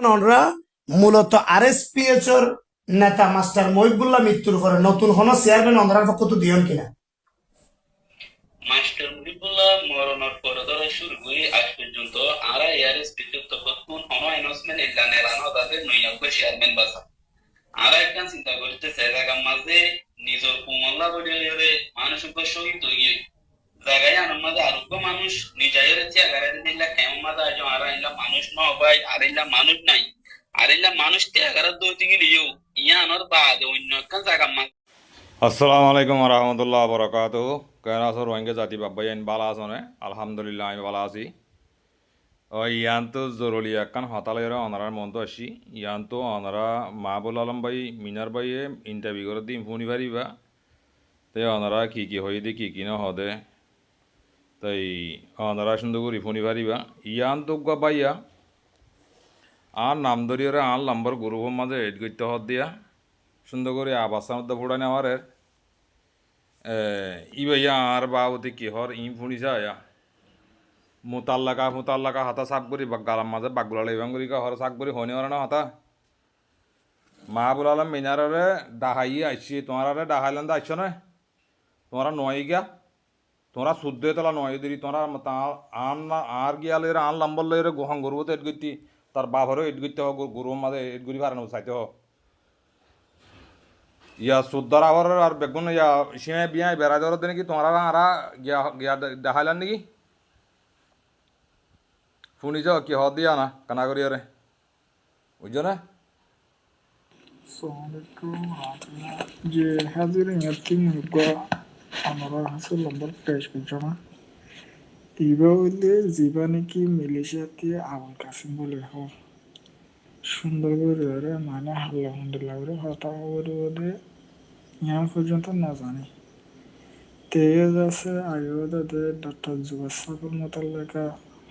ওনারা মূলত আরএসপিএচর নেতা মাস্টার মহিবুল্লাহ মৃত্যুর পরে নতুন কোন চেয়ারম্যান ওনার পক্ষ তো দিয়ন কিনা মাস্টার মুহিবুল্লাহ মরণের পর ধরে শুরু করে আজ পর্যন্ত আরা এআরএসপি তখন কোন অ্যানাউন্সমেন্ট এলা নেলানো তাদের নৈয়াগ্য চেয়ারম্যান বাসা আরা একটা চিন্তা করতে জায়গা মাঝে নিজের কুমল্লা বলে মানুষের শহীদ হয়ে জায়গায় আনার মাঝে আরোগ্য মানুষ নিজের জায়গায় দিলা কেমন মাঝে আজ আরা ইলা মানুষ ন ভাই আর ইলা মানুষ নাই আর ইলা মানুষ ত্যাগার দৌড়তে গেলেও ইয়া আনার বাদ অন্য একটা জায়গা মাঝে আসসালামু আলাইকুম রহমতুল্লাহ বরকাত কেন আছো রোহিঙ্গা জাতি বাবাই আইন বালা আছনে আলহামদুলিল্লাহ আমি বালা আছি ইয়ান তো জরুরি একখান হতালের অনারার মন তো আসি ইয়ান তো অনারা মাহবুল আলম ভাই মিনার ভাইয়ে ইন্টারভিউ করে দিম শুনি পারিবা তে অনারা কি কি হয়ে দি কি না হদে তাই অনারা সুন্দর করে শুনি পারিবা ইয়ান তো বাইয়া আর নাম ধরিয়ে আর নাম্বার গ্রুপের মাঝে এড করতে হদ দিয়া সুন্দর করে আবাসের মধ্যে ফুটাই নেওয়ার ই ভাইয়া আর বাবতি কি হর ইম ফুনিছা আয়া মুতাল্লাকা হাতা শাক করি গালার মাঝে বাগুলা লেবাং করি হর শাক করি হনি হর না হাতা মাহবুল আলম মিনারে ডাহাই আইসি তোমারে ডাহাইলেন আইস না তোমরা নয় গিয়া তোমরা শুদ্ধ তোলা নয় দিদি তোমরা আর গিয়ালে আন লম্বর লইরে গোহং গরুতে এড করতি তার বাপরেও এড করতে হোক গরুর মাঝে এড করি পারে না চাইতে হোক ইয়া সুদ্দার আবার আর বেগুন ইয়া সিমে বিয়া বেড়া যাওয়ার দিনে কি তোমরা আরা গিয়া গিয়া দেখাইলেন নাকি শুনিছ কি হদ দিয়া না কানা করি আরে বুঝছো না যে হাজির ইয়াতি মুগা আমরা হাসল নম্বর পেশ করছো না ইবা হইলে জিবা নাকি মিলিশিয়াতে আবুল কাসিম বলে হ সুন্দর করে মানে আলহামদুলিল্লাহ করে হতা করে यहाँ পর্যন্ত না জানি তেজ আছে আগেও তাদের ডক্টর যুবাসাফর মোতালেকা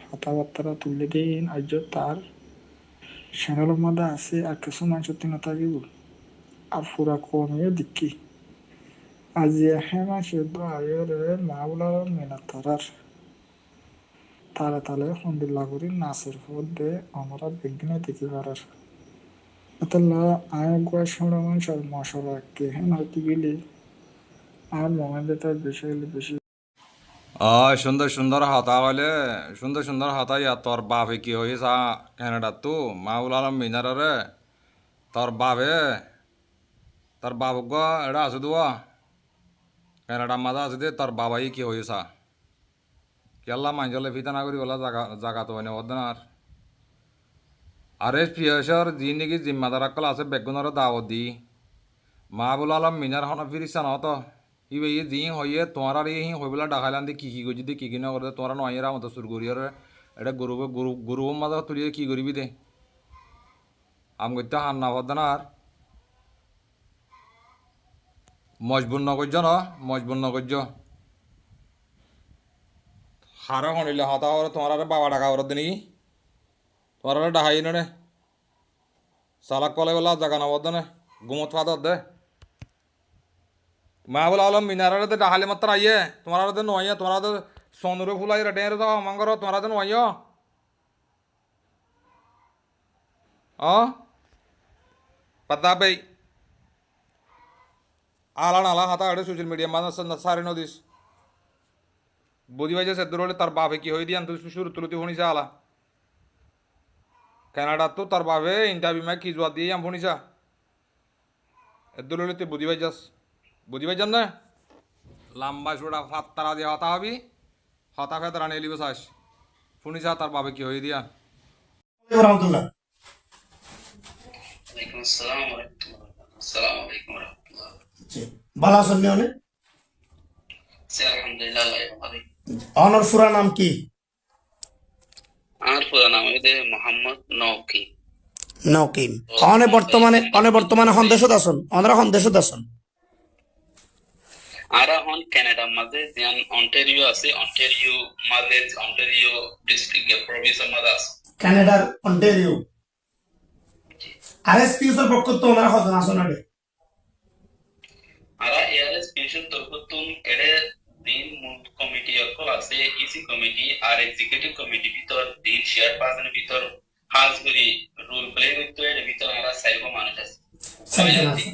কথাবার্তা তুলে দিন আজ তার সেনার মধ্যে আছে আর কিছু মানুষ তিন থাকিব আর পুরা কমিয়ে দিকি আজ হ্যাঁ মাসে তো আগের মাহবুল আলম মিনার তারে তালে সন্দিল্লা করি নাচের মধ্যে আমরা বিজ্ঞানে দেখি পারার এতলা আয় গোয়া শোনা মানুষ আর মশলা কে হ্যাঁ হয়তো গেলে আর মোবাইলে তার বেশি সুন্দর সুন্দর হাতা হলে সুন্দর সুন্দর হাতা ইয়া তোর বাপে কি হয়েছে কানাডা তো মাহবুল আলম মিনারে তোর বাপে তোর বাবক এটা আছে দোয়া কানাডার মাঝে আছে দে তোর বাবাই কি হয়েছে কেল্লা মাঞ্জলে ফিতা না করি বলা জাগা তো মানে আর আরে পিয়াসর যি নাকি জিম্মাদার আকল আছে বেগুনের দাওয়াত দি মাহবুল আলম মিনার হন ফিরিস না তো ইবে ইয়ে যি হইয়ে তোমার আর এই হইবেলা ডাকাইলান দি কি করছি দি কি না করে তোমার নয়েরা মতো সুর করি আর এটা গরু মাঝে তুলিয়ে কি করবি দে আম করতে হান না হদ না আর মজবুর নগর্য ন মজবুর নগর্য হারা হনিলে হতা হরে তোমার আর বাবা ডাকা হর দিনি তোমার আর ডাহাই নে সালাক কলে বেলা জাগা নবদ নে গুমত ফাদত দে মাহবুল আলম মিনারে দে ডাহালে মাত্র আইয়ে তোমার দে নয় তোমার দে সোনুরে ফুলাই রেটে রে যাও মাঙ্গর তোমার দে নয় পতা ভাই আলা নালা হাতা আড়ে সোশ্যাল মিডিয়া মানে সারে নদিস বুঝি পাইছে সে দূর হলে তার বাপে কি হয়ে দিয়ান তুই শুরু তুলতে শুনিছা আলা কানাডা তো তার বাপে ইন্টারভিউ মা কি জোয়া দিয়ে আম শুনিছা এর দূর হলে তুই বুঝি পাইছান না লম্বা সোটা ফাত্তারা দিয়ে হতা হবি হতা ফেতরা নিয়ে লিব চাস শুনিছা তার বাপে কি হয়ে দিয়া রহমতুল্লাহ ওয়ালাইকুম আসসালাম ওয়া রাহমাতুল্লাহ আসসালামু আলাইকুম ওয়া রাহমাতুল্লাহ বালা আছেন নি সে আলহামদুলিল্লাহ আল্লাহ ভালো অনর পুরা নাম কি আর পুরা নাম হইছে মোহাম্মদ নওকি নকিম বর্তমানে সন্দেশত আছেন অনরা সন্দেশত আছেন আরা হন কানাডা মাঝে যেন অন্টারিও আছে অন্টারিও মাঝে অন্টারিও ডিস্ট্রিক্ট প্রভিন্স মাঝে আছে কানাডার অন্টারিও আরএসপিএসর পক্ষ তো ওনারা হজন আসন আগে আরা এআরএস পেশন তরফতুন এডে দিন মুড কমিটি অকল আছে ইসি কমিটি আর এক্সিকিউটিভ কমিটি ভিতর দিন শেয়ার পার্সন ভিতর হাজ করি রোল প্লে সাইকেল আছে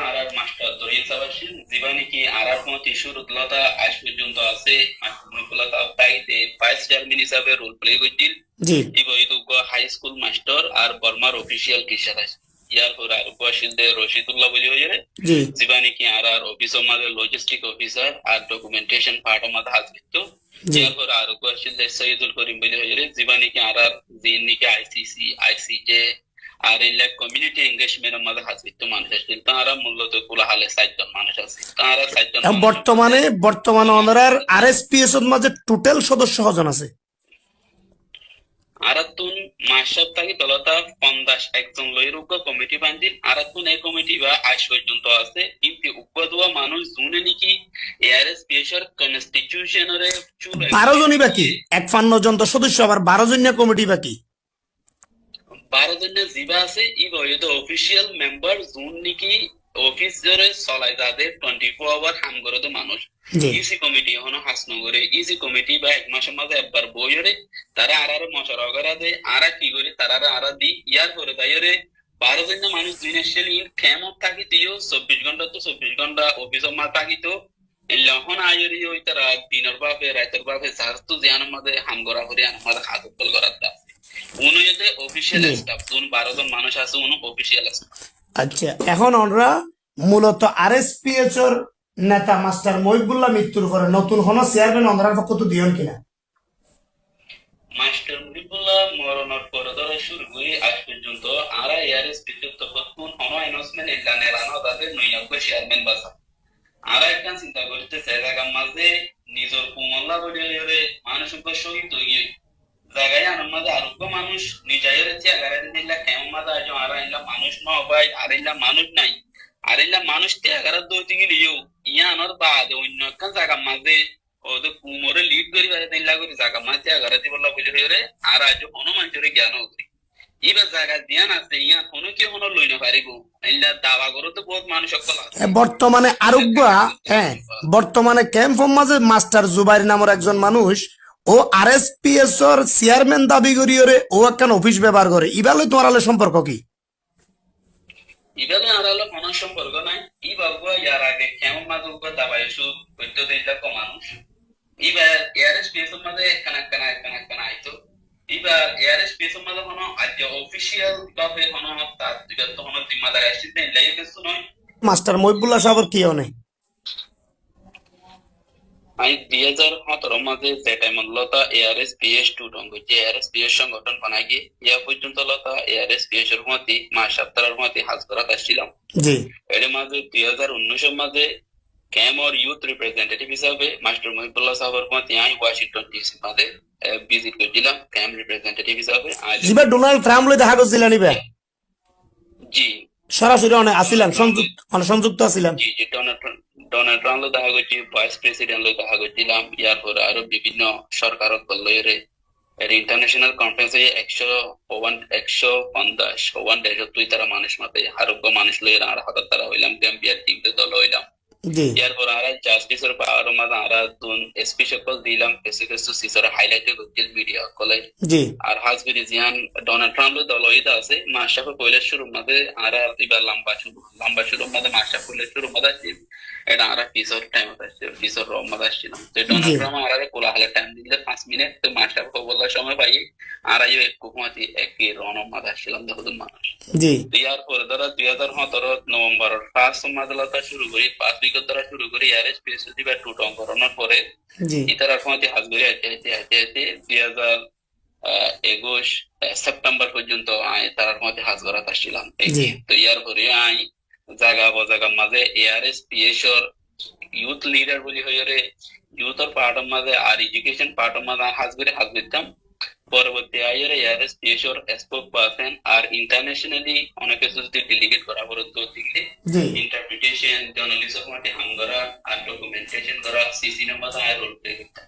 আর আর মাস্টার দরিয়ে সাবাসিন জীবানি কি আর মত শুরুতলতা আজ পর্যন্ত আছে মাস্টারগুলোতা পাইতে ভাইস চেয়ারম্যান হিসাবে রোল প্লে করছিল জি ইবইদুগ হাই স্কুল মাস্টার আর বর্মার অফিসিয়াল টিচার আছে ইয়ার পর আর উপশিলদে রশিদুল্লাহ বলি হয়ে জি জীবানি কি আর অফিস আমাদের লজিস্টিক অফিসার আর ডকুমেন্টেশন পার্ট আমাদের হাত দিত জি ইয়ার পর আর উপশিলদে সৈয়দুল করিম বলি হয়ে জীবানি কি আর জিএননি কে আইসিসি আইসিজে আর ইলা কমিউনিটি এঙ্গেজমেন্ট আমাদের হাত দিত মানুষ আছে তারা মূলত কোলাহালে 60 জন মানুষ আছে তারা 60 জন এখন বর্তমানে ওনার আরএসপিএস এর মাঝে টোটাল সদস্য কজন আছে আরাতুন মাসব থাকি তলতা 50 একজন লইরুগ কমিটি বান্দিল আরাতুন এই কমিটি বা আজ পর্যন্ত আছে কিন্তু উপদুয়া মানুষ জুনে নাকি এআরএস পেশার কনস্টিটিউশনরে 12 জনই বাকি 51 জন তো সদস্য আবার 12 জনিয়া কমিটি বাকি 12 জনের জিবা আছে ই বয়দ অফিশিয়াল মেম্বার জুন নাকি অফিস জরে চলাই যাদের 24 আওয়ার হাম করে তো মানুষ জি ইসি কমিটি হনো হাসনগরে ইসি কমিটি বা এক মাসের মাঝে একবার বইরে তারা আর মশারা করা দেয় আর কি করে তারা আর দি ইয়ার পরে তাইরে 12 জন মানুষ দিনেশাল ইন কেমন থাকি দিও 24 ঘন্টা তো 24 ঘন্টা অফিসের মা থাকি তো লহন আয়রি ওই তারা দিনের বাপে রাতের বাপে সারতু জিয়ানের মধ্যে হাম করা করে আমাদের হাতল করাটা উনিতে অফিশিয়াল জি। স্টাফ কোন 12 জন মানুষ আছে উনি অফিশিয়াল স্টাফ আচ্ছা এখন ওনারা মূলত আরএসপিএস এর নেতা মাস্টার মহিবুল্লাহ মৃত্যুর পরে নতুন কোন চেয়ারম্যান ওনার পক্ষ তো দিয়ন কিনা মাস্টার মুহিবুল্লাহ মরণের পর ধরে শুরু করে আজ পর্যন্ত আরা এআরএস বিদ্যুৎ কোন অ্যানাউন্সমেন্ট ইল্লা নেলানো তাদের নৈয়াক্য চেয়ারম্যান বাসা আরা একটা চিন্তা করতে জায়গা মাঝে নিজের কুমল্লা বলে মানুষকে শহীদ হয়ে জায়গায় আমাদের আরোগ্য মানুষ নিজের ত্যাগারে দিলা কেমন মাঝে আজ আরা ইল্লা মানুষ ন ভাই আর ইল্লা মানুষ নাই আর ইল্লা মানুষ ত্যাগারে দৌড়তে গেলেও ইয়ানোর বাদ অন্য একটা জায়গা মাঝে ওদের কুমোরে লিড করি দিলা করে জায়গা মাঝে ত্যাগারে দিবলা বলে হয়ে আর আজ হনুমান চরে জ্ঞান করি এবার জায়গা ধ্যান আছে ইয়া কোনো কেউ কোনো লই না পারিব ইল্লা দাওয়া করো তো বহুত মানুষ সকল আছে বর্তমানে আরোগ্য বর্তমানে ক্যাম্পের মাঝে মাস্টার জুবাইর নামের একজন মানুষ ও আরএসপিএস এর চেয়ারম্যান দাবি করিয়ে ও একখান অফিস ব্যবহার করে ইবালে তোমার আলো সম্পর্ক কি ইবেলে আর আলো কোনো সম্পর্ক নাই ই বাবু ইয়ার আগে কেমন মাঝে উপর দাবাই এসু বৈদ্য দিলা কো মানুষ এবার এআরএস পিএসএর মাঝে কানা আইতো এবার এআরএস পিএসএর মাঝে কোনো আজ অফিশিয়াল ভাবে কোনো তার দিকে তো কোনো জিম্মাদার আসছে নাই কিছু নয় মাস্টার মহিবুল্লাহ সাহেবের কি অনে আমি 2017 মাঝে যে টাইম লতা এআরএস পিএস 2 রঙ যে এআরএস পিএস সংগঠন বানাই গিয়ে ইয়া পর্যন্ত লতা এআরএস পিএস এর মধ্যে মাস সপ্তাহের মধ্যে হাজ করা আসছিলাম জি এর মাঝে 2019 এর মাঝে ক্যাম और यूथ रिप्रेजेंटेटिव হিসাবে মাস্টার মহিবুল্লাহ সাহেবের মধ্যে আমি ওয়াশিংটন ডিসি মাঝে ভিজিট করেছিলাম ক্যাম রিপ্রেজেন্টেটিভ হিসাবে জিবা ডোনাল্ড ট্রাম্প লই দেখা করছিলেন নিবে জি সরাসরি অনেক আসিলেন সংযুক্ত আছিলেন জি জি ডোনাল্ড ট্রাম্প লো দেখা করছি ভাইস প্রেসিডেন্ট লো দেখা করছিলাম ইয়ার পর আরো বিভিন্ন সরকারক বললে এর ইন্টারন্যাশনাল কনফারেন্সে 150 দেশ তুই তারা মানুষ মতে আরোগ্য মানুষ লই আর হাজার তারা হইলাম গ্যাম্বিয়ার টিমতে দল হইলাম জি এরপর আর জাস্টিসের পাওয়ার মাঝে আর তুন এসপি সকল দিলাম কিছু সিসর হাইলাইট করছিল মিডিয়া কলে জি আর হাজবিরি জিয়ান ডোনাল্ড ট্রাম্প দল হইতা আছে মাসাফে পয়লা শুরু মাঝে আর এবার লম্বা শুরু মাঝে মাসা পয়লা শুরু মাঝে আছে এটা আর পিসর টাইম আসছে পিসর রম মাঝে আসছিলাম তো ডোনাল্ড ট্রাম্প আর কোলাহলে টাইম দিলে 5 মিনিট তো মাসাফে বলার সময় পাই আর এক কুকুমাতি এক রন মাঝে আসছিলাম দেখুন মানুষ জি ইয়ার পরে ধরা 2017 নভেম্বর 5 মাদলাতা শুরু করি 5 উইকেট দ্বারা শুরু করি আরএস পিএসসি বা টু টং করানোর পরে জি ইতারা কোনটি হাজগরি আছে 2021 সেপ্টেম্বর পর্যন্ত আই তার মধ্যে হাজগরা আসছিলাম জি। তো ইয়ার পরে আই জায়গা মাঝে এআরএস পিএসর ইউথ লিডার বলি হইরে ইউথর পার্টর মাঝে আর এডুকেশন পার্টর মাঝে হাজগরিতাম পরবর্তী আয়ের এআরএস পিএসর স্পোক পারসন আর ইন্টারন্যাশনালি অনেক কিছু যদি ডেলিগেট করা পড়তো দিলে জি ইন্টারপ্রিটেশন জার্নালিজম মধ্যে হাম করা আর ডকুমেন্টেশন করা সিসি নাম্বার আর রোল প্লে করতে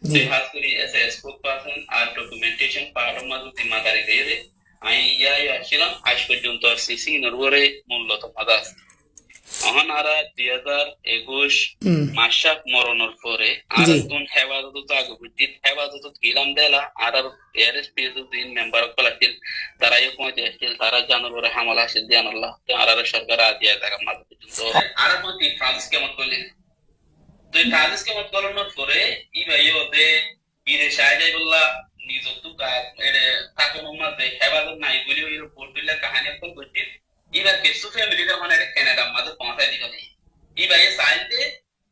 জি খাস করে এস স্পোক পারসন আর ডকুমেন্টেশন পার্ট মাঝে জিম্মাদারি দিয়ে আই আসছিলাম আজ পর্যন্ত সিসি নরওয়ে মূলত মাদা আছে অহন আরা 2021 হুম মাসাক মরণের পরে আর জি তুন হেফাজত আগে বুঝিত হেফাজত গিলাম দেলা আর এয়ারএসপিএস দিন মেম্বার কলাছিল তারা এই পৌঁছে আসছিল তারা জানুর হামলা আসছিল জানাল্লাহ আর সরকার আদিয়া টাকা মাঝে পর্যন্ত আর প্রতি ফ্রান্স কেমন করলেন তো এই ফ্রান্স কেমন করানোর পরে ই ভাই ওতে বিদেশে আয় যাই বললা নিজত্ব এর তাকে মাঝে হেফাজত নাই বলি ওই পোর্টবিলের কাহিনী এখন করছি এবার কেসু ফ্যামিলিটা মানে এটা কানাডা মাঝে পৌঁছাই দিল নেই এবার এই সাইডে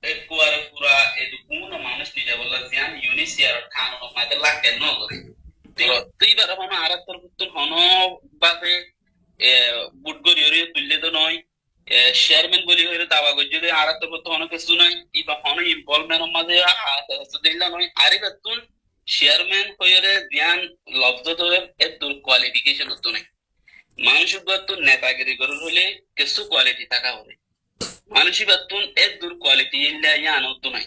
এক কুয়ারে পুরা এই কোন মানুষ নিজে বললা জিয়ান ইউনিসিয়ার খান মাঝে লাগে ন করে তো এবার মানে আর তোর তোর হন বাদে বুটগরি হরে তুললে তো নয় চেয়ারম্যান বলি হয়ে দাবা করছে যে আর তোর তো অনেক কিছু নাই ইবা হন ইনভলভমেন্ট মাঝে দিলা নয় আর এবার তুই চেয়ারম্যান হয়ে ধ্যান লব্ধ তো এর তোর কোয়ালিফিকেশন হতো নাই মানসিক বার্তুন নেতাগিরি গরুর হলে কিছু কোয়ালিটি থাকা হবে মানসিক বার্তুন এর দূর কোয়ালিটি ইল্লা ইয়ান হতো নাই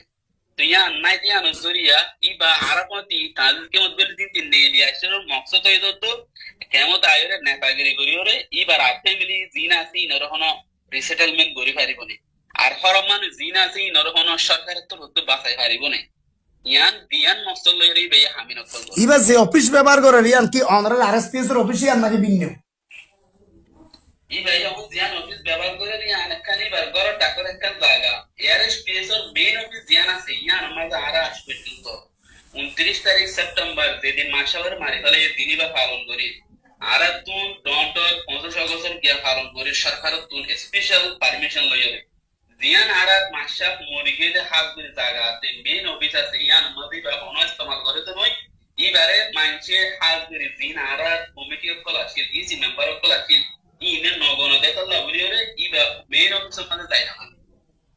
তো ইয়ান নাই ইয়ান জরিয়া ইবা আরাপতি তাদের কেমত বলে দিন তিন নেলি আসলে মকসদ হয়ে তো কেমত আয়রে নেতাগিরি গরিয়রে ইবার আর্থে মিলি জিন আছে ইনর হন রিসেটেলমেন্ট গরি পারিব না আর হরমান জিন আছে ইনর হন সরকারের তো হতে বাঁচাই পারিব না ইয়ান দিয়ান মকসদ লইরে বে হামিন কল এবার যে অফিস ব্যবহার করে রিয়ান কি অনারেল আরএসপিএস এর অফিসই আর নাকি ভিন্ন ইবাই যখন জিয়ান অফিস ব্যবহার করে নিয়ে অনেকখানি বার করো টাকার একটা জায়গা এয়ারএসপিএস এর মেইন অফিস জিয়ান আছে ইয়ান আমাদের আরা আসবে কিন্তু 29 তারিখ সেপ্টেম্বর যেদিন মাসাবার মারি ফেলে দিনই বা পালন করি আর তুন টন্টর 50 আগস্টের গিয়া পালন করি সরকার তুন স্পেশাল পারমিশন লইরে জিয়ান আর মাসাব মরিগেলে হাল করে জায়গা আছে মেইন অফিস আছে ইয়ান আমাদের বা অন ইস্তেমাল করে তো নয় এবারে মানছে হাল করে জিন আর কমিটি খোলা ছিল ইসি মেম্বার খোলা ছিল ইনে নগণ দেখলা বুঝিরে ইবা মেইন অফিসের মধ্যে যাই না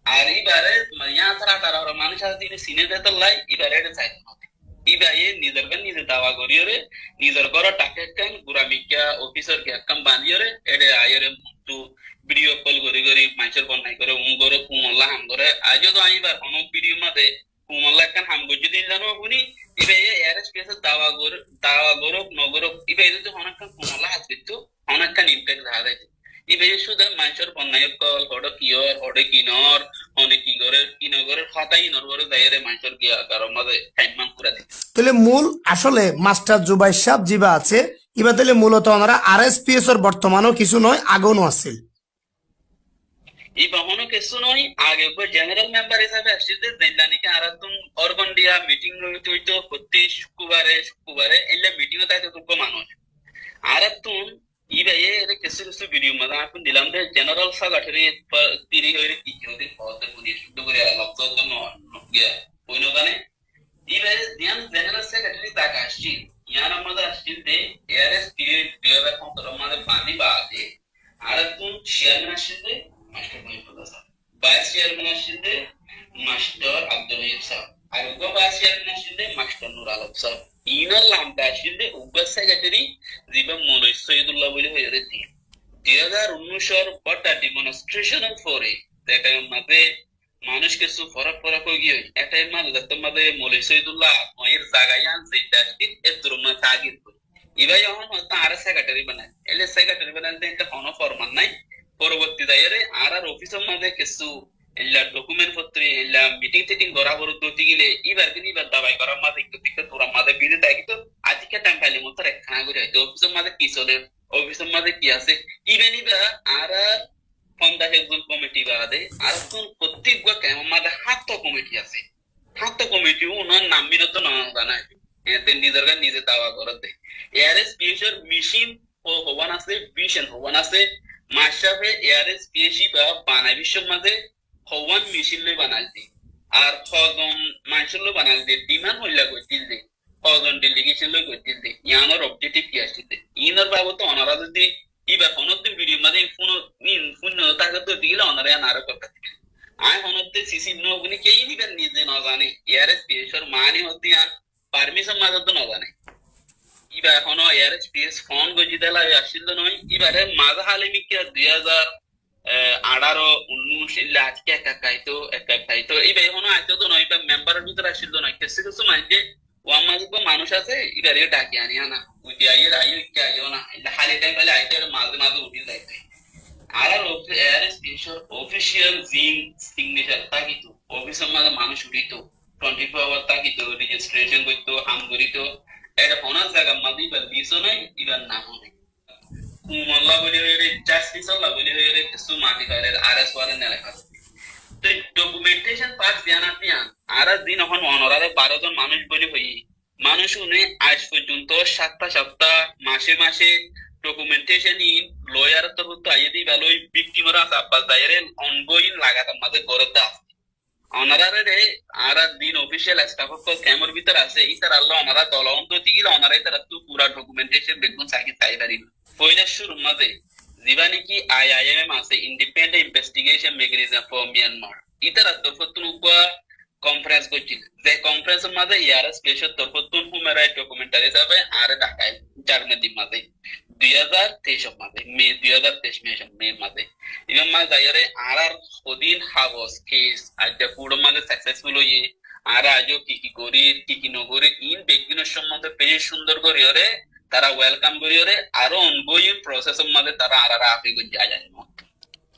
আর এবারে ইয়া ছাড়া তারা মানুষ আছে তিনি সিনে দেখলাই এবারে এটা চাই না ইবায়ে নিজের গান নিজে দাওয়া করিরে নিজের ঘর টাকা কান গুরামিকা অফিসার কে কাম বানিরে এডে আয়রে তু ভিডিও কল করি করি মাইচের বন্যাই করে করে কুমল্লা হাম করে আজ তো আইবার কোন ভিডিও মধ্যে কুমল্লা কান হাম গজি দিন জানো আপনি ইবায়ে এয়ারএসপিএস দাওয়া গরব নগরব ইবায়ে যদি অনেক কুমল্লা হাত দিতো অনেকখান ইম্প্যাক্ট দেখা যায় ইবায়ে শুধু মাইচের বন্যাই কল হড় কিয়র হড়ে কিনর অনেক কি করে কিনগরের খাতাই নরবরে দাইরে মাইচের গিয়া কারো মাঝে টাইম পুরা দিতে তাহলে মূল আসলে মাস্টার জুবাই সাহেব জিবা আছে এবার তাহলে মূলত ওনারা আরএসপিএস এর বর্তমানও কিছু নয় আগনও আছে এই বাহনও কিছু নয় আগে জেনারেল মেম্বার হিসাবে আসছে জেলানিকে আর তুমি অর্গন দিয়া মিটিং হইতো প্রতি শুক্রবারে এলে মিটিং তাই তো মানুষ আর তুমি ইবাই কিছু কিছু ভিডিও মধ্যে আপনি দিলাম যে জেনারেল সেক্রেটারি তিরি হইরে কি কি হতে হতে পুলিশ শুদ্ধ করে লক্ষ তো হইনো জানে ইবাই দিয়ান জেনারেল সেক্রেটারি তাকে আসছি ইয়ার মধ্যে আসছে যে এআরএস 2015 মধ্যে বানি বা আছে আর তুমি চেয়ারম্যান আসছে মাস্টার মহিবুল্লাহ সাহেব ভাইস চেয়ারম্যান আসছে মাস্টার আব্দুল রহিম সাহেব আর উগো ভাইস চেয়ারম্যান আসছে মাস্টার নুর আলম সাহেব ইনার নামটা আসছে উগো সেক্রেটারি জিবা মনোজ সৈয়দুল্লাহ বলে হয়ে রেতি 2019 এর বড় ডেমনস্ট্রেশনের পরে এটা মধ্যে মানুষ কিছু ফরক হয়ে গিয়ে এটাই মানে যত মধ্যে মৌলভী সৈয়দুল্লাহ এর জায়গায় আনছে ডাস্টবিন এর দুর্মা তাগিদ ইবাই এখন হয়তো আর সেক্রেটারি বানায় এলে সেক্রেটারি বানাইতে একটা কোনো ফরমান নাই পরবর্তী দায়েরে আর অফিসের মধ্যে কিছু এলা ডকুমেন্ট পত্র এলা মিটিং টিটিং বরাবর দতি গেলে এবার দিন এবার দাবাই করার মাঝে একটু দিকে তোরা মাঝে বিদে দেয় কিন্তু আজকে টাইম পাইলে মতো একখানা করে হয়তো অফিসের মাঝে কি চলে অফিসের মাঝে কি আছে ইভেন ইবা আর 50 জন কমিটি বাদে আর কোন প্রত্যেক কেমন মাঝে হাত কমিটি আছে হাত কমিটি ওনার নাম বিরত না জানায় এতে নিজের গান নিজে দাওয়া করে দেয় এআরএসপিএস এর মেশিন হওয়ান আছে ভিশন হওয়ান আছে মাসাফে এআরএসপিএসি বা বানাই বিশ্বের মাঝে হওয়ান মেশিন লই বানাইতে আর ছজন মানুষের লই বানাইতে ডিমান্ড হইলা কইছিল দে ছজন ডেলিগেশন লই কইছিল দে ইয়ানোর অবজেক্টিভ কি আসছে ইনার বাবদ তো অনারা যদি ইবা হনতে ভিডিও মাঝে ফোন তাকে তো দিলে অনারা আরো কথা দিবে আই হনতে সিসি নগুনি কেই দিবেন নিজে না জানে এআরএসপিএস এর মানে হতে পারমিশন মাঝে তো না জানে ইবা এখনো এআরএসপিএস ফোন গজি দেলা আসছিল নয় এবারে মাঝে হালে মিকে 2018-19 এলে আজকে একা খাইতো এবার এখনো আইতো তো নয় মেম্বারের ভিতরে আসছিল নয় কিছু কিছু মাঝে ওয়ামাজুক মানুষ আছে এবারে ডাকি আনি আনা উঠে আইয়ের আইও কি আইও না হালে টাইম পেলে আইতে মাঝে মাঝে উঠে যাইতে আর স্পেশাল অফিসিয়াল জিম সিগনেচার তাকিতো অফিসের মাঝে মানুষ উঠিত 24 আওয়ার তাকিতো রেজিস্ট্রেশন করতো হাম করিত এটা অনার জায়গা মাঝে এবার লিসও নাই এবার নামও নেই কুমল্লা বলে হয়ে জাস্টিস আল্লাহ বলে হয়ে কিছু মাটি করে আর এস ওয়ারেন লেখা তো ডকুমেন্টেশন পার্ট জানা পিয়ান আর দিন এখন অনারারে 12 জন মানুষ বলে হই মানুষ উনি আজ পর্যন্ত 7টা সপ্তাহ মাসে মাসে ডকুমেন্টেশন ইন লয়ার তো হতো আইদি ভালোই ভিকটিমরা আব্বাস দায়ের অনগোইং লাগাতার মাঝে করে দা অনারারে আর দিন অফিসিয়াল স্টাফ তো ক্যামের ভিতর আছে ইতার আল্লাহ অনারা দলন্ত দিগিল অনারা ইতার তো পুরা ডকুমেন্টেশন বেগুন সাকি চাই পারি পয়লা শুরু মাঝে জীবানি কি আইআইএম আছে independent investigation mechanism for Myanmar ইতার তরফতুন উপা কনফারেন্স করছিল যে কনফারেন্সের মাঝে ইয়ার স্পেশাল তরফতুন হিউম্যান রাইট ডকুমেন্টারি যাবে আর ঢাকায় জার্মানি মাঝে 2023 মাঝে মে 2023 মে মাঝে ইভেন মা যাইরে আর ওদিন হাবস কেস আজকে পুরো মাঝে সাকসেসফুল হয়ে আর আজও কি করি কি নগরি ইন বেগিনের সম্বন্ধে বেশ সুন্দর করে ওরে তারা ওয়েলকাম করি ওরে আরো অনগোয়িং প্রসেসের মাঝে তারা আর আপনি যায় যায়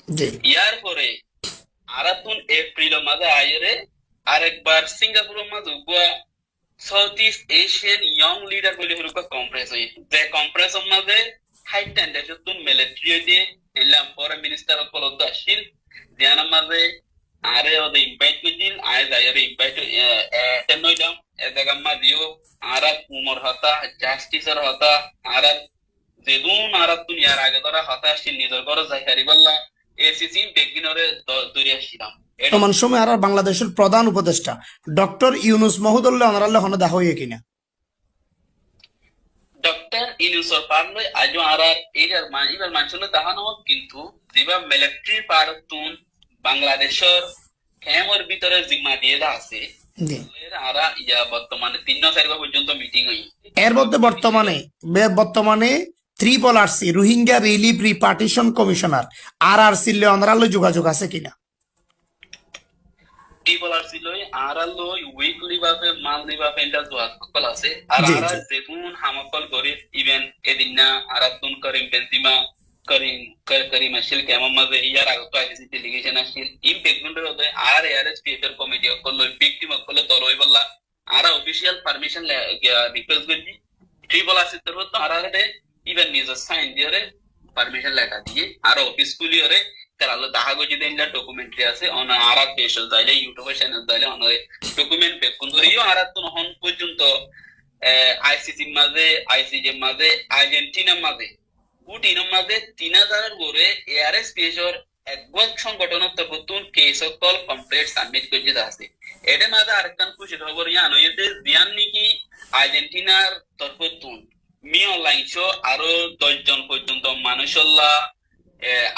জি ইয়ার পরে আরাতুন এপ্রিল মাঝে আইরে আরেকবার সিঙ্গাপুরের মাঝে Goa south east Asian young leader বলে হলো কনফারেন্স হই যে কনফারেন্সের মাঝে হাই টেন্ডেশন মিলিটারি দিয়ে এলাম ফরেন মিনিস্টার উপলব্ধ আসিল দিয়ানা মাঝে আরে ওদের ইনভাইট করেছিল আয় যাইরে ইনভাইট এটেন্ড হইলাম এ জায়গা মাঝেও আরা কুমর হতা জাস্টিসের হতা আরা যেদুন আরা দুনিয়ার আগে ধরা হতা আসছিল নিজের ঘরে যাই হারিবাল্লা এসিসি বেগিনরে দৌড়ে আসছিলাম বর্তমান সময় আর বাংলাদেশের প্রধান উপদেষ্টা ডক্টর ইউনুস মহোদল্লে অনারাল্লে হন দেখা হইয়ে কিনা ডক্টর ইনুসর পারলে আজও আর এটার এবার মানুষের দেখানো কিন্তু যেবা মিলিটারি পারতুন বাংলাদেশের ক্যামের ভিতরে জিম্মা দিয়ে আছে জি আর ইয়া বর্তমানে 3-4 পর্যন্ত মিটিং হই এর মধ্যে বর্তমানে ত্রিপল আরসি রোহিঙ্গা রিলিফ রিপার্টিশন কমিশনার আর লে অনারাল্লে যোগাযোগ আছে কিনা টিপল আর ছিল আর লই উইকলি ভাবে মান্থলি ভাবে এটা জোয়াত কল আছে আর জি, আর জি। যেগুন হামাকল করে ইভেন এদিন না আর তুন করিম বেন্তিমা করিম আসিল কেমন মাঝে ইয়ার আগে তো আইসি ডেলিগেশন আসিল ইম বেগগুন্ডের ওদের আর এআরএস পিএফ এর কমিটি অকল লই ভিকটিম অকল দলই বললা আর অফিশিয়াল পারমিশন রিকোয়েস্ট করবি ট্রিপল আসি তোর তো আর ইভেন নিজের সাইন দিয়ে পারমিশন লেখা দিয়ে আর অফিস কুলি ওরে তাহলে দেখা গেছে যে ইন্ডিয়ার ডকুমেন্টারি আছে অন আর পেশ যাইলে ইউটিউবে চ্যানেল যাইলে অন ডকুমেন্ট বেক কোন ধরিও আর তো হন পর্যন্ত আইসিসি মাঝে আইসিজে মাঝে আর্জেন্টিনা মাঝে পুটিনের মাঝে 3000 এর গড়ে এআরএস পেশর একবার সংগঠনের তরফতুন কেস কল কমপ্লিট সাবমিট করে দিতে আছে এটা মাঝে আরেকটা খুশি খবর ইয়ান হইতে জিয়ান নাকি আর্জেন্টিনার তরফতুন মি অনলাইন শো আরো 10 জন পর্যন্ত মানুষল্লাহ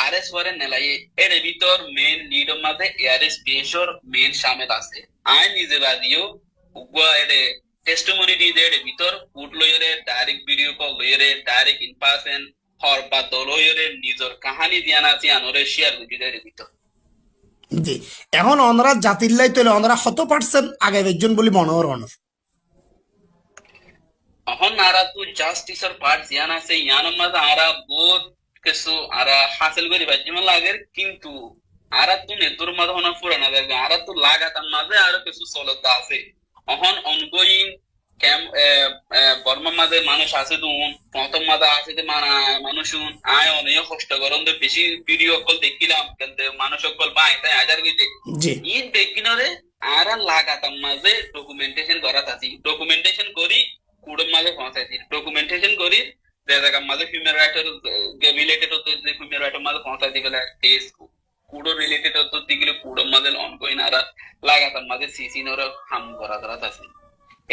আরএস ওয়ারেন নেলাই এর ভিতর মেন লিডের মাঝে এআরএস পেশর মেন শামিল আছে আই নিজে রাজিও উগা এর টেস্টিমনি দিয়ে এর ভিতর ফুট লইরে ডাইরেক্ট ভিডিও কল লইরে ডাইরেক্ট ইন পারসন হর বা দলইরে নিজের কাহিনী দিয়ান আছে আনরে শেয়ার করে এর ভিতর জি এখন অনরা জাতির লাই তৈলে অনরা 100% আগে একজন বলি মনে হর অনর এখন আরা তো জাস্টিসের পার্ট জিয়ান আছে ইয়ান মাঝে আরা বহুত কিছু আরা হাসিল করি ভাই যেমন লাগে কিন্তু আরা তো নেতুর মাঝে হনা পুরানা দেখবে আরা তো লাগাতার মাঝে আরো কিছু চলতে আছে এখন অনগোয়িং ক্যাম্প বর্মার মাঝে মানুষ আছে তুন প্রথম মাঝে আছে যে মানুষ আয় অনেক কষ্ট গরম বেশি ভিডিও কল দেখিলাম কিন্তু মানুষ সকল পাই তাই হাজার গেছে জি ইন বেগিনরে আর লাগাতার মাঝে ডকুমেন্টেশন করা থাকি ডকুমেন্টেশন করি কুড়ম মাঝে পৌঁছাইছি ডকুমেন্টেশন করি জায়গা মাঝে হিউম্যান রাইটের রিলেটেড হতো যে হিউম্যান রাইটের মাঝে পৌঁছাইতে গেলে কেস কুড়ো রিলেটেড হতো দিগুলো কুড়ো মাঝে অনগোয়িং আর লাগাতার মাঝে সিসি নর হাম করা করা আছে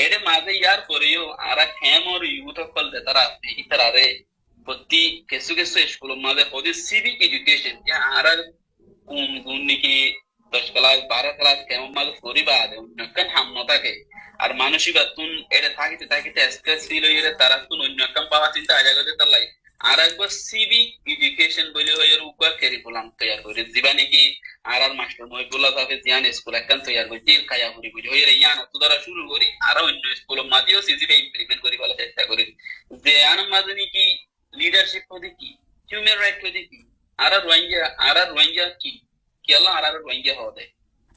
এর মাঝে ইয়ার পরেও আর খেম ওর ইউথ সকল তারা ইতারে প্রতি কিছু কিছু স্কুলের মাঝে ওদের সিভিক এডুকেশন আর কোন গুণ নাকি 10 ক্লাস 12 ক্লাস কেমন মাঝে পরিবার অন্যকান হাম ন থাকে আর মানসিক তুন এটা থাকিতে থাকিতে স্ট্রেস ফিল হয়ে তারা তুন অন্যকান পাওয়া চিন্তা আগে গেছে তার লাই আর একবার সিভিক এডুকেশন বলে হয়ে উপর কারিকুলাম তৈরি করে দিবা নাকি আর মাস্টার মহিবুল্লাহ সাহেব জিয়ান স্কুল একখান তৈরি করে জিল খায়া করি বুঝি হয়ে ইয়ান তো দ্বারা শুরু করি আর অন্য স্কুলের মাঝেও সিজিপি ইমপ্লিমেন্ট করি বলার চেষ্টা করি যে আন মাঝে নাকি লিডারশিপ হতে কি হিউম্যান রাইট হতে কি রোহিঙ্গা কি কেলা রোহিঙ্গা হদে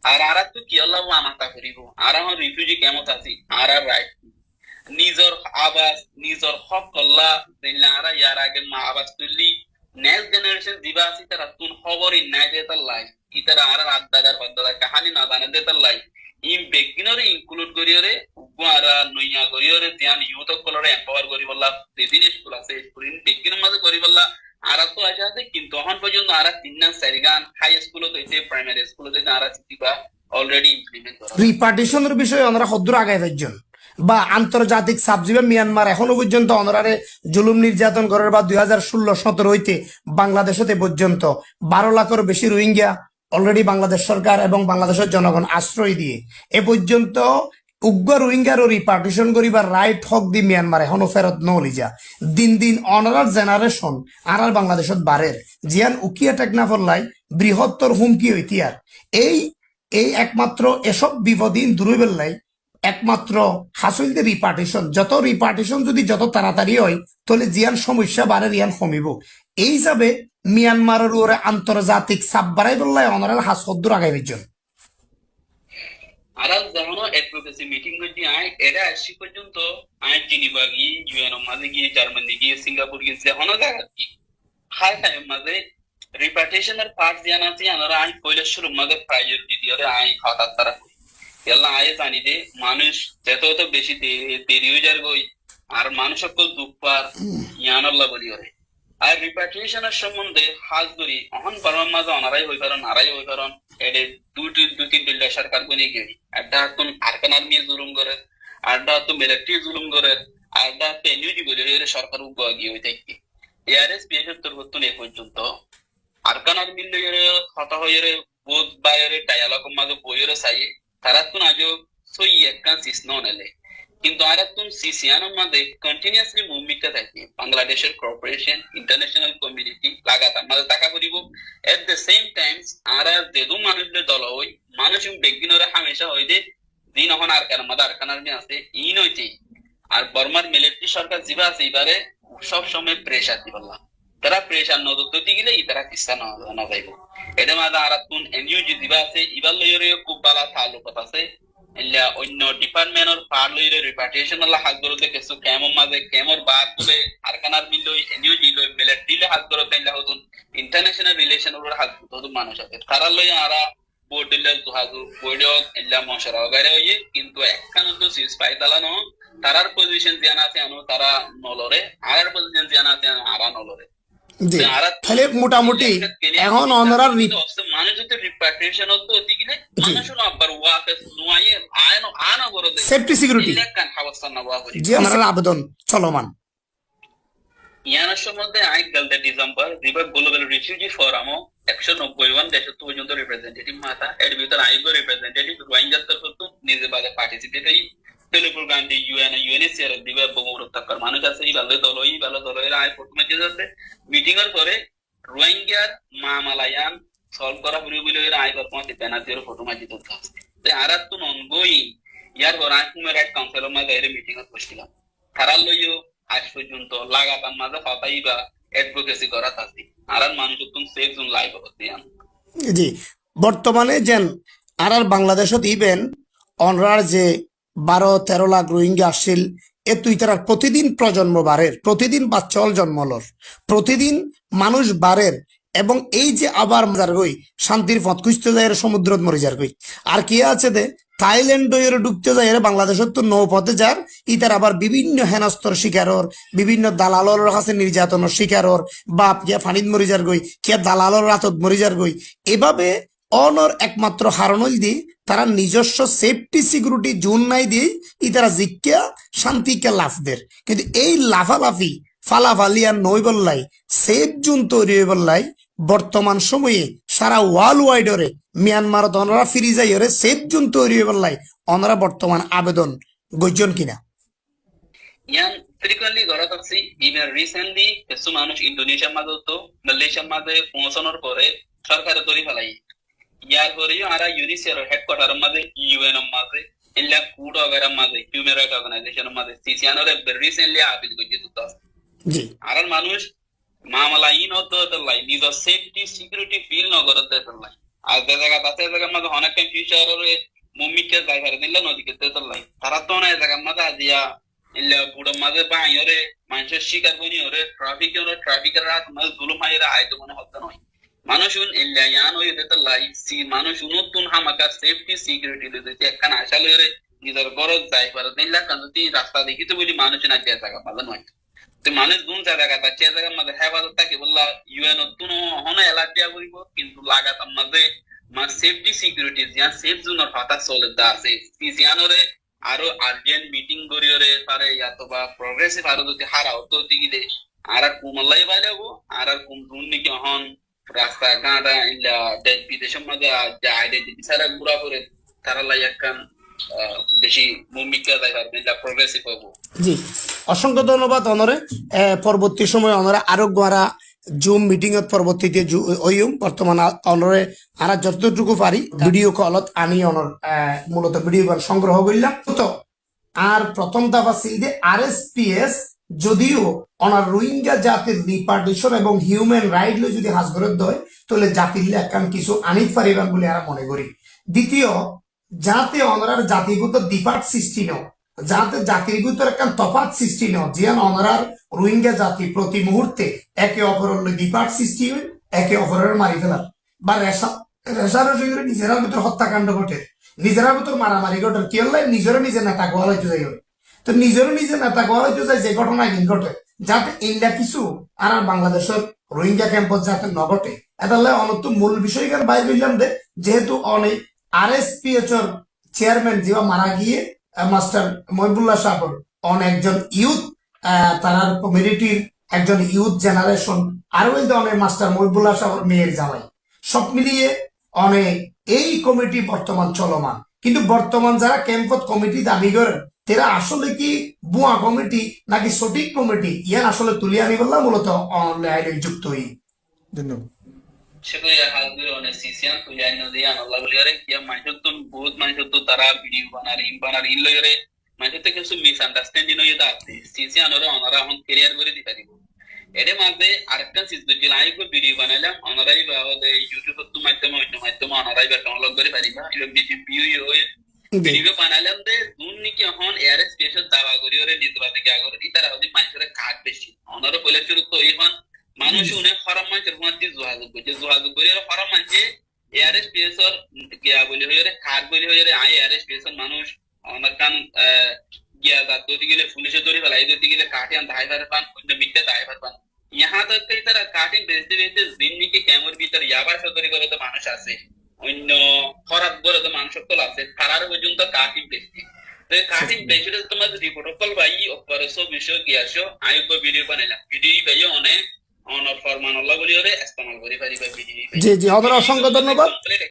আর তো কেলা আমাতা করিব রিফিউজি কেমত আছি রাইট নিজর আবাস নিজর হক কল্লা দিল্লা ইয়ার আগে মা আবাস তুললি নেক্সট জেনারেশন দিবা আছি তারা তুন খবরই নাই দে তার লাই ইতারা আদাদার বাদাদার কাহানি না জানে দে তার লাই ইম বেগিনরে ইনক্লুড করিয়রে উগুয়ারা নইয়া করিয়রে ধ্যান ইউথ কলরে এম্পাওয়ার করি বললা যেদিন স্কুল আছে স্কুল বেগিনের মাঝে করি বললা তো আশা আছে কিন্তু এখন পর্যন্ত তিন না চারি গান হাই স্কুলত হইতে প্রাইমারি স্কুলত হইতে চিঠিবা অলরেডি ইমপ্লিমেন্ট করা রিপার্টিশনের বিষয়ে ওনারা সদ্দূর আগায় যাচ্ছেন বা আন্তর্জাতিক সাবজিবে মিয়ানমার এখনো পর্যন্ত ওনারে জুলুম নির্যাতন করার বা 2016-17 হইতে বাংলাদেশ হতে পর্যন্ত 12 লাখের বেশি রোহিঙ্গা অলরেডি বাংলাদেশ সরকার এবং বাংলাদেশের জনগণ আশ্রয় দিয়ে এ পর্যন্ত উগ্র রোহিঙ্গার রিপার্টিশন করিবার রাইট হক দি মিয়ানমার এখনো ফেরত নলিজা দিন দিন অনারার জেনারেশন আর বাংলাদেশত বাড়ের জিয়ান উকিয়া টেকনা ফল্লাই বৃহত্তর হুমকি ঐতিহার এই এই একমাত্র এসব বিপদিন দূরবেল্লাই একমাত্র হাসিলদের রিপার্টিশন যদি যত তাড়াতাড়ি হয় তাহলে জিয়ান সমস্যা বাড়ে রিয়ান কমিব এই হিসাবে মিয়ানমারের ওরে আন্তর্জাতিক চাপ বাড়াই বললাই অনারাল হাস সদ্দূর আগাইবের জন্য যেমন অ্যাডভোকেসি মিটিং করছি এটা আসছি পর্যন্ত জিনিভা গিয়ে ইউএন মাঝে গিয়ে জার্মানি গিয়ে সিঙ্গাপুর গিয়ে যেমন জায়গা খায় খায় মাঝে রিপার্টিশনের পার্ট জানা আছে আনারা পয়লা শুরু মাঝে প্রায়োরিটি দিয়ে খাওয়া তারা ಎಲ್ಲ জানি যে মানুষ যত বেশি দেরি হয়ে যার গই আর মানুষ সকল দুঃখ পার ইয়ানল্লা বলি হয় আর রিপার্টিশনের সম্বন্ধে হাজ ধরি অহন বারবার মাঝে অনারাই হই পারেন আরাই হই পারেন এডে দুই তিনটা সরকার বনে গিয়ে একটা হাতুন আরকান আর্মি জুলুম করে আরটা হাতু মিলিটারি জুলুম করে আরটা হাতু এনইউজি বলে সরকার উগ্র গিয়ে হয়ে থাকে এআরএস বিএসএর হতুন এ পর্যন্ত আরকান আর্মির লইরে হতা হইরে বোধ বাইরে ডায়ালগ মাঝে বইরে চাই তারা তুন আজও সই একটা সিসন নেলে কিন্তু আর তুন সিসিয়ানোর মধ্যে কন্টিনিউয়াসলি মুভমেন্টটা থাকে বাংলাদেশের কর্পোরেশন ইন্টারন্যাশনাল কমিউনিটি লাগাতার মাঝে টাকা করিব এট দ্য সেম টাইমস আর যেদু মানুষদের দল হই মানুষ বেগিনরে হামেশা হই যে দিন এখন আরকান মাঝে আরকান আর্মি আছে ই নইতেই আর বর্মার মিলিটারি সরকার জিবা আছে এবারে সব সময় প্রেসার দিবল্লা তারা প্রেসার নজর দিতে গেলে তারা কিস্তা না যাইব এটা মাঝে আর তুন এনইউজি দিবা আছে ইবার লইরে খুব ভালো তালুকত আছে অন্য ডিপার্টমেন্টের পার লইরে রিপার্টিশন আল্লাহ হাত ধরতে কিছু কেমন মাঝে কেমন বাদ বলে আরকানার মিলই এনইউজি লই মিলিটারি হাত ধরতে হতুন ইন্টারন্যাশনাল রিলেশন ওর হাত ধরতে মানুষ আছে তারা লই আরা বোর্ড দিলে হাজু বোর্ডক ইল্লা মশরা গারে হইয়ে কিন্তু একখান তো সিজ পাই দালানো তারার পজিশন জানা আছে আনো তারা নলরে আর পজিশন জানা আছে আরা নলরে জি তাহলে মোটামুটি এখন ওনারা মানুষ যদি রিপার্টিশন হতো দিগিলে মানুষ আবার ওয়াফেস নুয়ায়ে আয়নো আনা করে দেয় সেফটি সিকিউরিটি কান হাওয়াসান না ওয়া করি জি আমার আবেদন চলমান ইয়ানার সম্বন্ধে গলতে ডিসেম্বর দিবা গ্লোবাল রিফিউজি ফোরামও 191 দেশ পর্যন্ত রিপ্রেজেন্টেটিভ মাতা এর ভিতর আইগো রিপ্রেজেন্টেটিভ রোহিঙ্গা তরফ নিজে বাদে পার্টিসিপেট হই তেলেপুর গান্ধী ইউএনএসসিআর দিবা বহুর থাকার মানুষ আছে এই ভালো দল আয় প্রথমে যে আছে মিটিং এর পরে রোহিঙ্গার মামালায়ান সলভ করা হইল বলে আয় পরমাতে পেনাজির ফটো মাঝে তো আছে তে আরাত তো অনগোয়িং ইয়ার পর হিউম্যান রাইট কাউন্সিলের মাঝে এর মিটিং এ বসছিলাম তারা লইও আজ পর্যন্ত লাগাতার মাঝে ফাতাইবা অ্যাডভোকেসি করা থাকে আর মানুষ তো সেফ জোন লাইভ হতে জি বর্তমানে যেন আর বাংলাদেশত ইভেন অনরার যে 12-13 লাখ রোহিঙ্গা আসছিল এ তুই তারা প্রতিদিন প্রজন্ম বাড়ের প্রতিদিন বাচ্চল জন্মলর প্রতিদিন মানুষ বাড়ের এবং এই যে আবার মজার গই শান্তির পথ খুঁজতে যায় সমুদ্র মরে যার গই আর কি আছে দে থাইল্যান্ড ঢুকতে যায় বাংলাদেশের তো নৌপথে যার ইতার আবার বিভিন্ন হেনস্তর শিকারর বিভিন্ন দালালর কাছে নির্যাতনের শিকারর বা কিয়া ফানিদ মরি যার গই কিয়া দালালর রাতত মরি যার গই এভাবে অনর একমাত্র হারনল দিয়ে তারা নিজস্ব সেফটি সিকিউরিটি জোন নাই দিয়ে ইতারা জিজ্ঞা শান্তিকে লাফদের কিন্তু এই লাফালাফি ফালাফালি আর নই বললাই সেফ জোন তৈরি হয়ে বললাই বর্তমান সময়ে সারা ওয়ার্ল্ড ওয়াইডরে মিয়ানমারত অনরা ফিরি যাই ওরে সেফ জোন তৈরি হয়ে বললাই অনরা বর্তমান আবেদন গজন কিনা ইয়ান ফ্রিকুয়েন্টলি গড়া থাকছি ইভেন রিসেন্টলি কিছু মানুষ ইন্দোনেশিয়ার মাঝে তো মালয়েশিয়ার মাঝে পৌঁছানোর পরে সরকারে তৈরি ফেলাই ইয়ার পরেও আরা ইউনিসেফ হেডকোয়ার্টার মাঝে ইউএন মাঝে ইল্লা ফুড वगैरह মাঝে হিউম্যান রাইট অর্গানাইজেশন মাঝে সিসিয়ানোরে রিসেন্টলি আপিল করতে তো জি আর মানুষ মামলা ইন হতো লাই নিজের সেফটি সিকিউরিটি ফিল নগরতে লাই আর যে জায়গা তাতে জায়গা মধ্যে অনেক টাইম ফিউচারের মুমিকে জায়গা দিলে নদীকে লাই তারা তো না জায়গা মধ্যে আজিয়া ইল্লা বুড়ো মাঝে বাইরে মানুষের শিকার বনি ওরে ট্রাফিকের রাত মাঝে জুলুম হাইরা আইতো মনে হতো নয় মানুষ ইল্লা ইয়ান ওই দিতে লাই সি মানুষ নতুন হামাকা সেফটি সিকিউরিটি দিতে একখান আশা লইরে নিজের গরজ যাই পারে দিল্লা কারণ যদি রাস্তা দেখিতে বলি মানুষ না যে জায়গা মাঝে নয় তো মানুষ দুন জায়গা তা যে জায়গার মধ্যে হেফাজত থাকে বললা ইউএন তুন হন এলাটিয়া করিব কিন্তু লাগাত আমাদের মা সেফটি সিকিউরিটি জিয়া সেফ জোনের হতা চলে দা আছে জিয়ানরে আরো আর্জেন্ট মিটিং করিওরে পারে অথবা প্রগ্রেসিভ আরো যদি হারা হতো দিগিলে আর কুমলাই বাইলেবো আর কুম দুর্নীতি হন রাস্তা ঘাটা ইল্লা দেশ বিদেশের মধ্যে যে আইডেন্টিটি ছাড়া ঘুরা করে তারা লাই একখান বেশি ভূমিকা দেখার ইল্লা প্রগ্রেসিভ হবো। জি, অসংখ্য ধন্যবাদ অনরে। পরবর্তী সময় অনরে আরো গোয়ারা জুম মিটিং এর পরবর্তীতে ওইম বর্তমান অনরে আর যতটুকু পারি ভিডিও কলত আনি অনর মূলত ভিডিও কল সংগ্রহ করলাম। তো আর প্রথম দাবা সিলদে আরএসপিএস যদিও অনার রোহিঙ্গা জাতির রিপার্টিশন এবং হিউম্যান রাইট লো যদি হাজগরত দেয় তাহলে জাতির একখান কিছু আনিত পারিবান বলে আমরা মনে করি। দ্বিতীয়, যাতে অনরার জাতিগত ডিপার্ট সৃষ্টি ন, যাতে জাতির ভিতরে একখান তফাৎ সৃষ্টি ন, যেন অনরার রোহিঙ্গা জাতি প্রতি মুহূর্তে একে অপরের ডিপার্ট সৃষ্টি হয়, একে অপরের মারি ফেলার বা রেশারেশি করে নিজেরার ভিতর হত্যাকাণ্ড ঘটে, নিজেরার ভিতর মারামারি ঘটে, কি হলে নিজেরও নিজের নেতা গোয়ালাইতে যাই। তো নিজেরও নিজের নেতা গোয়ালাইতে যায় যে ঘটনা কিন্তু ঘটে, যাতে ইন্ডিয়া কিছু আর বাংলাদেশের রোহিঙ্গা ক্যাম্পত যাতে নঘটে। এটা অনত মূল বিষয় বাইর করলাম দে, যেহেতু অনেক আরএসপিএস এর চেয়ারম্যান যেবা মারা গিয়ে মাস্টার মহিবুল্লাহ সাহর একজন ইউথ তার কমিউনিটির একজন ইউথ জেনারেশন আরো অনেক মাস্টার মহিবুল্লাহ সাহর মেয়ের জামাই, সব মিলিয়ে অনেক এই কমিটি বর্তমান চলমান। কিন্তু বর্তমান যারা ক্যাম্পত কমিটি দাবি করেন তারা আসলে কি বুয়া কমিটি নাকি সঠিক কমিটি, ইয়ান আসলে তুলে আনি বললাম মূলত অনলাইনে যুক্ত হই। ধন্যবাদ। সেগুলো হাজবের অনেক সিসিয়ান তুই আইন দিয়ে আনাল্লাহ বলি আরে কি মানুষ তো বহুত মানুষ তো তারা ভিডিও বানার ইন লইরে মানুষ তো কিছু মিসআন্ডারস্ট্যান্ডিং হয়ে আছে সিসিয়ানরে অনারা এখন ক্লিয়ার করে দিতে পারিব। এর মাঝে আরেকটা সিস বুঝি লাইভ ভিডিও বানাইলাম অনারাই বাদে ইউটিউব তো মাধ্যমে অন্য মাধ্যমে অনারাই বা ডাউনলোড করে পারিবা এবং বেশি ভিউ হয়ে ভিডিও বানাইলাম দে দুনি কি এখন এয়ার স্পেশাল দাবা করি ওরে নিতবা থেকে আগরে ইতারা হদি মানুষের কাট বেশি অনারা বলে শুরু তো এখন মানুষ অনেক খরাম মানুষের মধ্যে যোগাযোগ করে খরাম মানুষে এয়ারএসপিএস এর গিয়া বলি হয়ে খাট বলি হয়ে আই এয়ারএসপিএস এর মানুষ অনেক কান গিয়া ধরতে গেলে পুলিশে ধরে ফেলাই ধরতে গেলে কাটিয়ান দায়ভার পান অন্য মিথ্যা দায়ভার পান। यहाँ तक कई तरह काटिंग बेचते बेचते जिंदगी के कैमर भीतर याबा সদরি করে তো মানুষ আছে, অন্য খরাব করে তো মানুষ তো আছে খারাপ পর্যন্ত কাটিং বেচতে। তো কাটিং বেচলে তোমার রিপোর্ট ভাই অপারেশন বিষয় গিয়াছো আইব ভিডিও বানাইলাম ভিডিও ভাই অনেক অনর ফরমান আল্লাহ বলি ওরে ইস্তেমাল করি পারি ভিডিও। জি জি, অসংখ্য ধন্যবাদ।